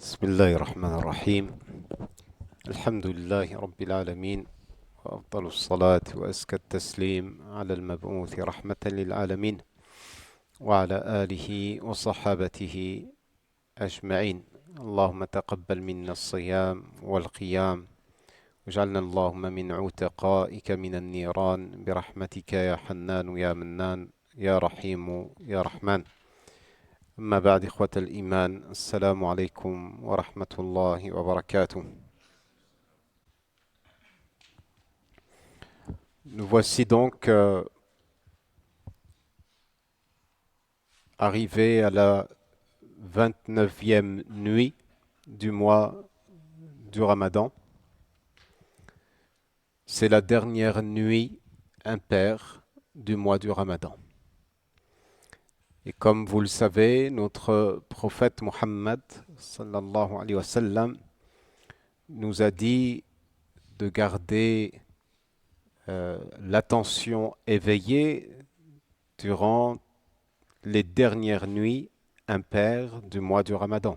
بسم الله الرحمن الرحيم. الحمد لله رب العالمين، وأفضل الصلاة وأزكى التسليم على المبعوث رحمة للعالمين وعلى آله وصحابته أجمعين. اللهم تقبل منا الصيام والقيام، واجعلنا اللهم من عتقائك من النيران برحمتك يا حنان يا منان يا رحيم يا رحمن. أما بعد، إخوة الإيمان، السلام عليكم ورحمة الله وبركاته. Nous voici donc arrivés à la 29e nuit du mois du Ramadan. C'est la dernière nuit impaire du mois du Ramadan. Et comme vous le savez, notre prophète Muhammad sallallahu alayhi wa sallam nous a dit de garder l'attention éveillée durant les dernières nuits impaires du mois du Ramadan.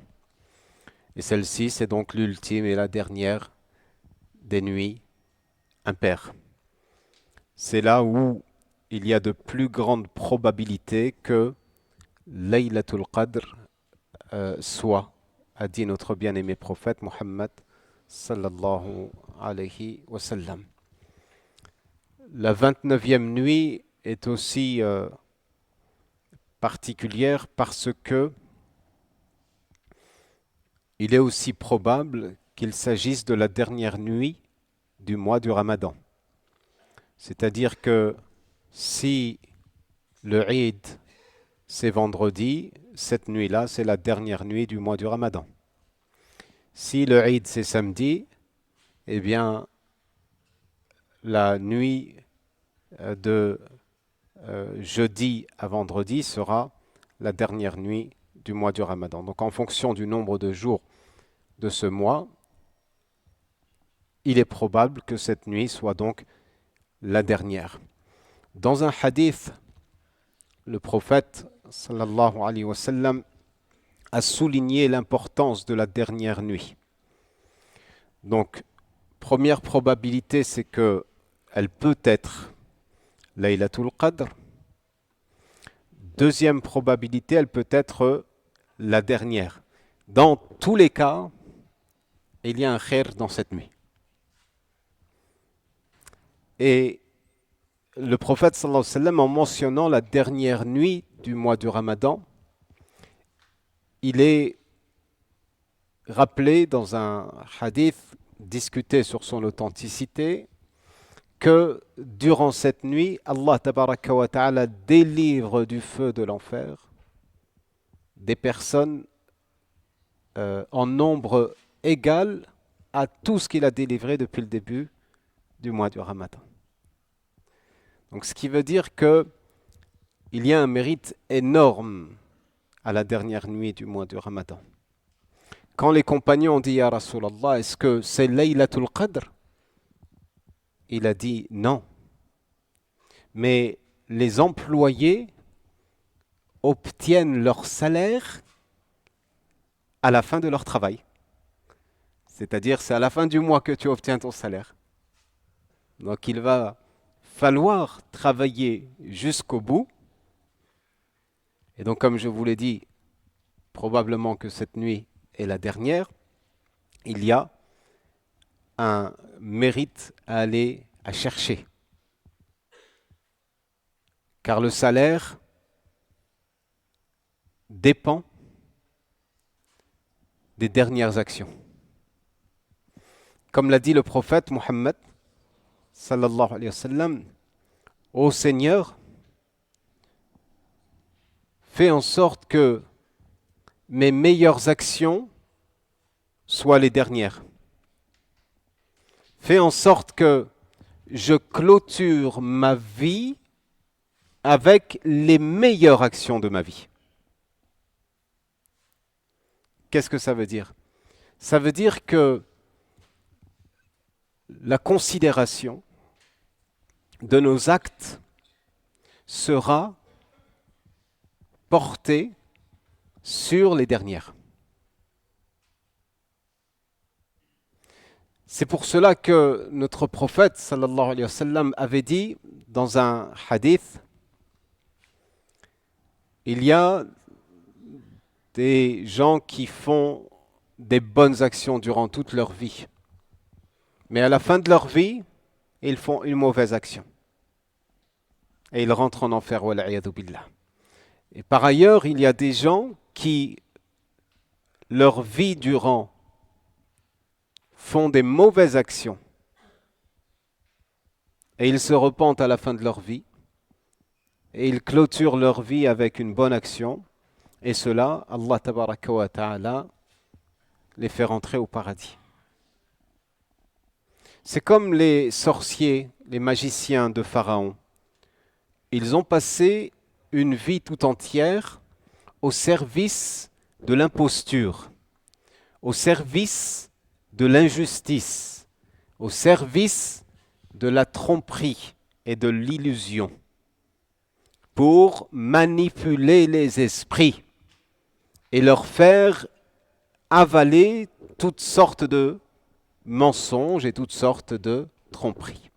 Et celle-ci, c'est donc l'ultime et la dernière des nuits impaires. C'est là où il y a de plus grandes probabilités que Laylatul Qadr soit, a dit notre bien-aimé prophète Muhammad sallallahu alayhi wa sallam. La 29e nuit est aussi particulière parce que il est aussi probable qu'il s'agisse de la dernière nuit du mois du Ramadan. C'est-à-dire que si le Eid c'est vendredi, cette nuit-là c'est la dernière nuit du mois du Ramadan. Si le Eid c'est samedi, eh bien la nuit de jeudi à vendredi sera la dernière nuit du mois du Ramadan. Donc en fonction du nombre de jours de ce mois, il est probable que cette nuit soit donc la dernière. Dans un hadith, le prophète sallallahu alayhi wa sallam a souligné l'importance de la dernière nuit. Donc, première probabilité, c'est que elle peut être Laylatul Qadr. Deuxième probabilité, elle peut être la dernière. Dans tous les cas, il y a un khair dans cette nuit. Et le prophète sallallahu alayhi wa sallam, en mentionnant la dernière nuit du mois du Ramadan, il est rappelé dans un hadith discuté sur son authenticité que durant cette nuit, Allah tabaraka wa ta'ala délivre du feu de l'enfer des personnes en nombre égal à tout ce qu'il a délivré depuis le début du mois du Ramadan. Donc ce qui veut dire que il y a un mérite énorme à la dernière nuit du mois du Ramadan. Quand les compagnons ont dit Ya Rasulallah, est-ce que c'est Laylatul Qadr? Il a dit non. Mais les employés obtiennent leur salaire à la fin de leur travail. C'est-à-dire, c'est à la fin du mois que tu obtiens ton salaire. Donc, il va falloir travailler jusqu'au bout. Et donc, comme je vous l'ai dit, probablement que cette nuit est la dernière. Il y a un mérite à aller à chercher. Car le salaire dépend des dernières actions. Comme l'a dit le prophète Muhammad sallallahu alayhi wa sallam, ô Seigneur, fais en sorte que mes meilleures actions soient les dernières. Fais en sorte que je clôture ma vie avec les meilleures actions de ma vie. Qu'est-ce que ça veut dire? Ça veut dire que la considération de nos actes sera portée sur les dernières. C'est pour cela que notre prophète sallallahu alayhi wa sallam avait dit dans un hadith, il y a des gens qui font des bonnes actions durant toute leur vie. Mais à la fin de leur vie, ils font une mauvaise action. Et ils rentrent en enfer, wal'iyadhu billah. Et par ailleurs, il y a des gens qui, leur vie durant, font des mauvaises actions. Et ils se repentent à la fin de leur vie. Et ils clôturent leur vie avec une bonne action. Et cela, Allah tabaraka wa ta'ala les fait rentrer au paradis. C'est comme les sorciers, les magiciens de Pharaon. Ils ont passé une vie tout entière au service de l'imposture, au service de l'injustice, au service de la tromperie et de l'illusion, pour manipuler les esprits et leur faire avaler toutes sortes de mensonges et toutes sortes de tromperies.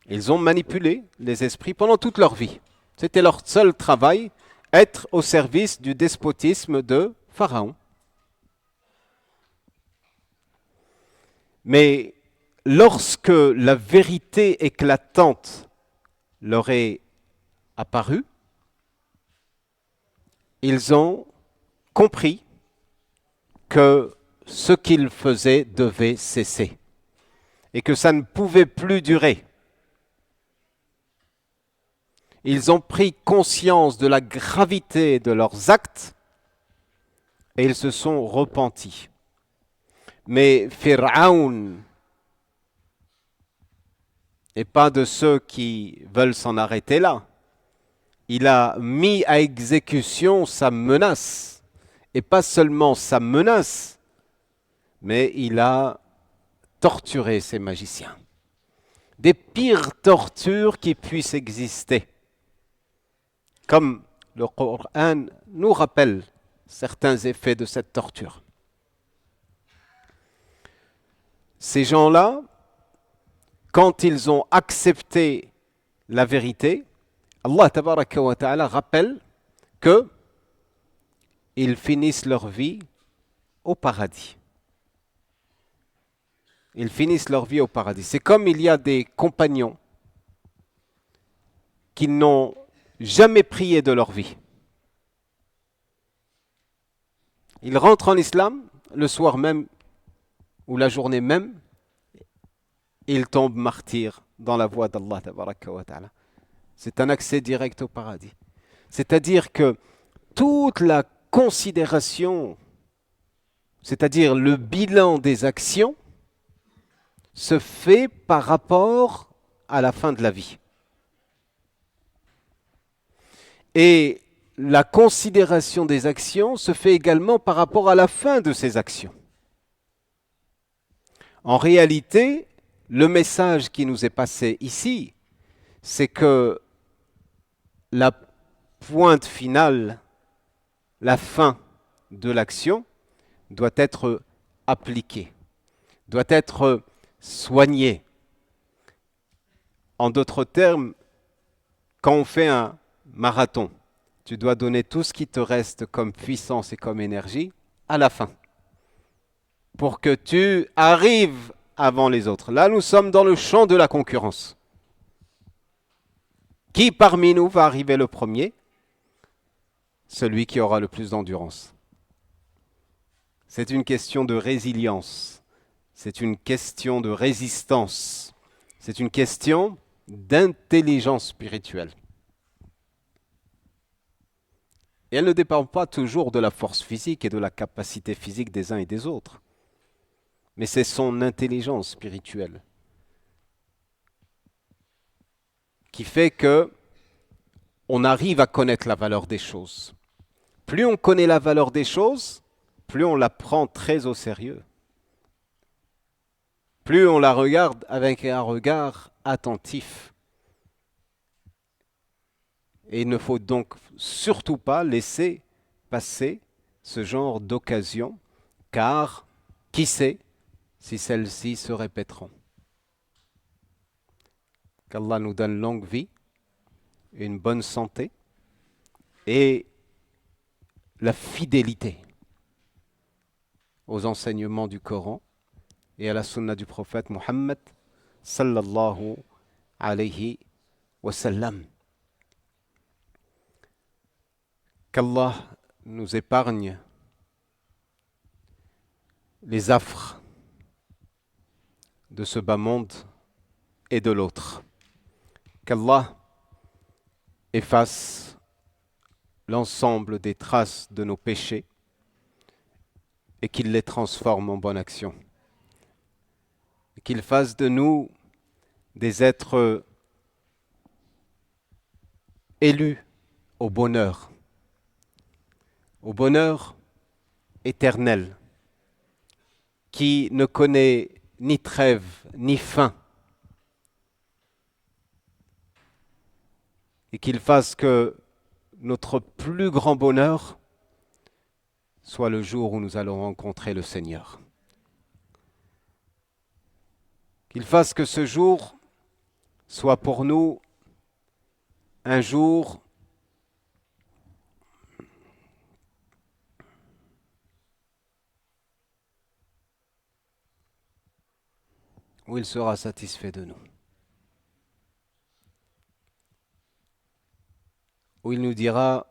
Ils ont manipulé les esprits pendant toute leur vie. C'était leur seul travail, être au service du despotisme de Pharaon. Mais lorsque la vérité éclatante leur est apparue, ils ont compris que ce qu'ils faisaient devait cesser et que ça ne pouvait plus durer. Ils ont pris conscience de la gravité de leurs actes et ils se sont repentis. Mais Pharaon n'est pas de ceux qui veulent s'en arrêter là. Il a mis à exécution sa menace. Et pas seulement sa menace, mais il a torturé ces magiciens. Des pires tortures qui puissent exister. Comme le Coran nous rappelle certains effets de cette torture. Ces gens-là, quand ils ont accepté la vérité, Allah tabaraka wa ta'ala rappelle que ils finissent leur vie au paradis. Ils finissent leur vie au paradis. C'est comme il y a des compagnons qui n'ont jamais prié de leur vie. Ils rentrent en islam le soir même ou la journée même, et ils tombent martyrs dans la voie d'Allah tabaraka wa ta'ala. C'est un accès direct au paradis. C'est-à-dire que toute la considération, c'est-à-dire le bilan des actions, se fait par rapport à la fin de la vie. Et la considération des actions se fait également par rapport à la fin de ces actions. En réalité, le message qui nous est passé ici, c'est que la pointe finale, la fin de l'action, doit être appliquée, doit être soignée. En d'autres termes, quand on fait un marathon, tu dois donner tout ce qui te reste comme puissance et comme énergie à la fin, pour que tu arrives avant les autres. Là, nous sommes dans le champ de la concurrence. Qui parmi nous va arriver le premier? Celui qui aura le plus d'endurance. C'est une question de résilience. C'est une question de résistance. C'est une question d'intelligence spirituelle. Et elle ne dépend pas toujours de la force physique et de la capacité physique des uns et des autres. Mais c'est son intelligence spirituelle qui fait que on arrive à connaître la valeur des choses. Plus on connaît la valeur des choses, plus on la prend très au sérieux. Plus on la regarde avec un regard attentif. Et il ne faut donc surtout pas laisser passer ce genre d'occasion, car, qui sait, si celles-ci se répéteront. Qu'Allah nous donne longue vie, une bonne santé et la fidélité aux enseignements du Coran et à la sunna du prophète Muhammad sallallahu alayhi wa sallam. Qu'Allah nous épargne les affres de ce bas monde et de l'autre. Qu'Allah efface l'ensemble des traces de nos péchés et qu'il les transforme en bonne action. Et qu'il fasse de nous des êtres élus au bonheur éternel, qui ne connaît ni trêve ni fin, et qu'il fasse que notre plus grand bonheur soit le jour où nous allons rencontrer le Seigneur. Qu'il fasse que ce jour soit pour nous un jour où il sera satisfait de nous, où il nous dira: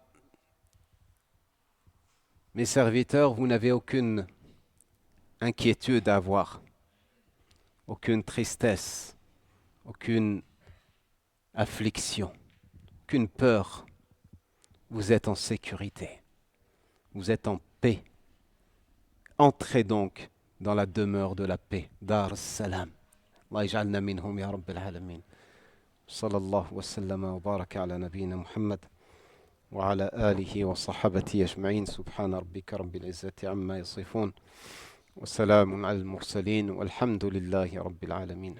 mes serviteurs, vous n'avez aucune inquiétude à avoir, aucune tristesse, aucune affliction, aucune peur. Vous êtes en sécurité, vous êtes en paix. Entrez donc dans la demeure de la paix. Dar as-salam. Allah yaj'alna minhum ya rabbil alamin. Sallallahu wa sallama wa baraka ala nabiyyina Muhammad wa ala alihi wa sahbihi ajma'in. Subhana rabbika rabbil izzati amma yasifun. Wa salamun ala al-mursalin walhamdulillahi rabbil alamin.